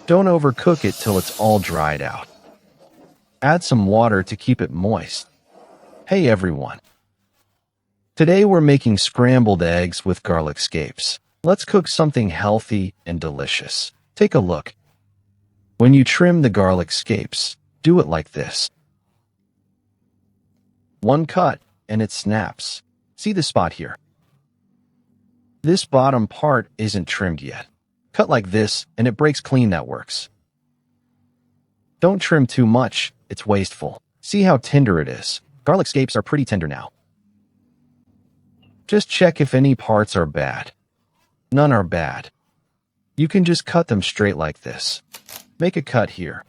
Don't overcook it till it's all dried out. Add some water to keep it moist. Hey everyone. Today we're making scrambled eggs with garlic scapes. Let's cook something healthy and delicious. Take a look. When you trim the garlic scapes, do it like this. One cut, and it snaps. See the spot here? This bottom part isn't trimmed yet. Cut like this, and it breaks clean. That works. Don't trim too much, it's wasteful. See how tender it is. Garlic scapes are pretty tender now. Just check if any parts are bad. None are bad. You can just cut them straight like this. Make a cut here.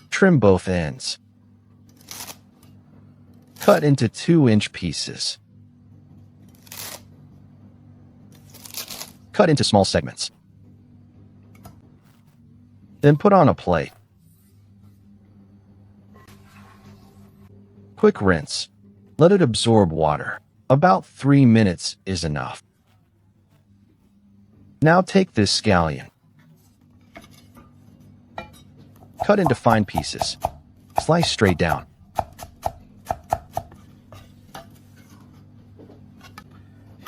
Trim both ends. Cut into 2-inch pieces. Cut into small segments. Then put on a plate. Quick rinse. Let it absorb water. About 3 minutes is enough. Now take this scallion. Cut into fine pieces. Slice straight down.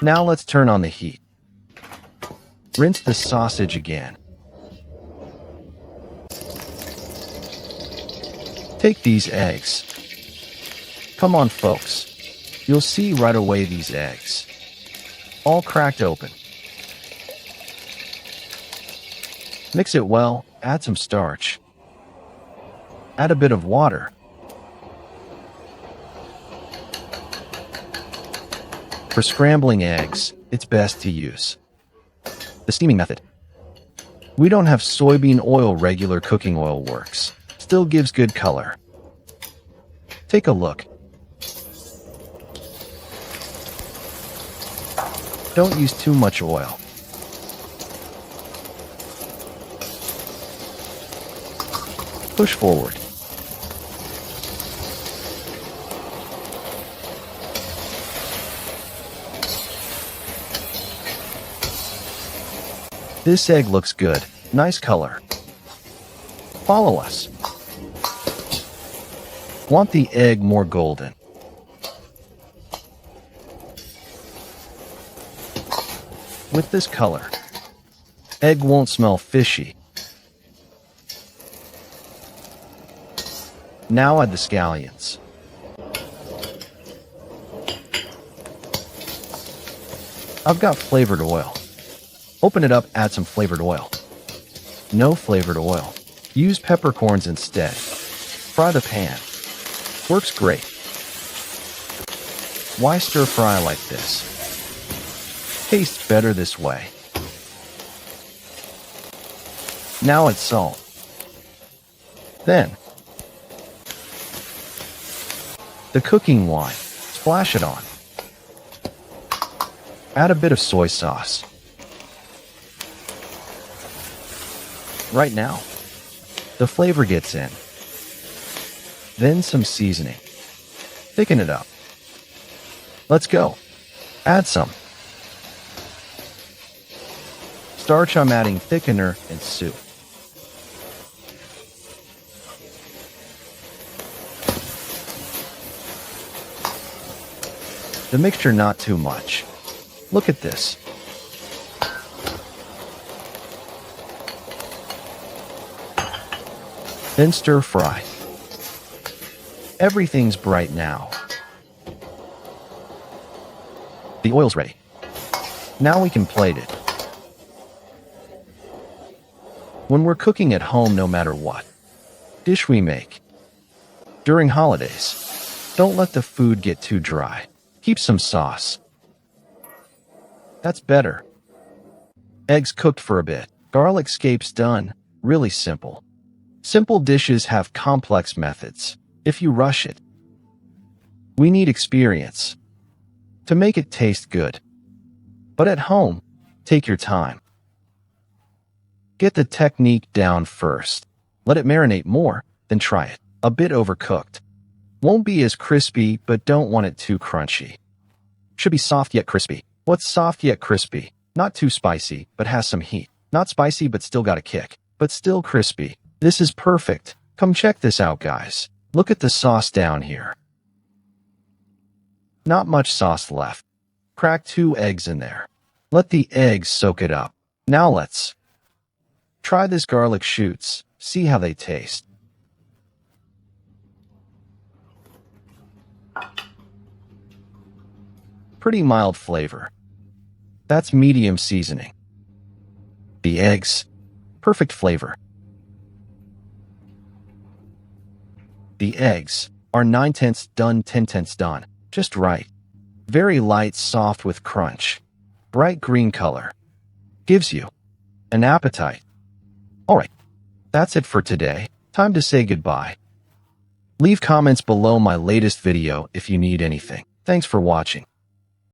Now let's turn on the heat. Rinse the sausage again. Take these eggs. Come on, folks. You'll see right away these eggs. All cracked open. Mix it well, add some starch. Add a bit of water. For scrambling eggs, it's best to use the steaming method. We don't have soybean oil, regular cooking oil works. Still gives good color. Take a look. Don't use too much oil. Push forward. This egg looks good. Nice color. Follow us. Want the egg more golden. With this color, egg won't smell fishy. Now add the scallions. I've got flavored oil. Open it up, add some flavored oil. No flavored oil. Use peppercorns instead. Fry the pan. Works great. Why stir fry like this? Tastes better this way. Now add salt. Then, the cooking wine. Splash it on. Add a bit of soy sauce. Right now, the flavor gets in. Then some seasoning. Thicken it up. Let's go. Add some. Starch, I'm adding thickener and soup. The mixture not too much. Look at this. Then stir fry. Everything's bright now. The oil's ready. Now we can plate it. When we're cooking at home, no matter what dish we make, during holidays, don't let the food get too dry. Keep some sauce. That's better. Eggs cooked for a bit. Garlic scapes done. Really simple. Simple dishes have complex methods. If you rush it, we need experience to make it taste good. But at home, take your time. Get the technique down first. Let it marinate more, then try it. A bit overcooked. Won't be as crispy, but don't want it too crunchy. Should be soft yet crispy. What's soft yet crispy? Not too spicy, but has some heat. Not spicy, but still got a kick. but still crispy. This is perfect. Come check this out, guys. Look at the sauce down here. Not much sauce left. Crack 2 eggs in there. Let the eggs soak it up. Now let's try this garlic shoots. See how they taste. Pretty mild flavor. That's medium seasoning. The eggs, perfect flavor. The eggs are 9/10 done, 10/10 done. Just right. Very light, soft with crunch. Bright green color. Gives you an appetite. Alright, that's it for today. Time to say goodbye. Leave comments below my latest video if you need anything. Thanks for watching.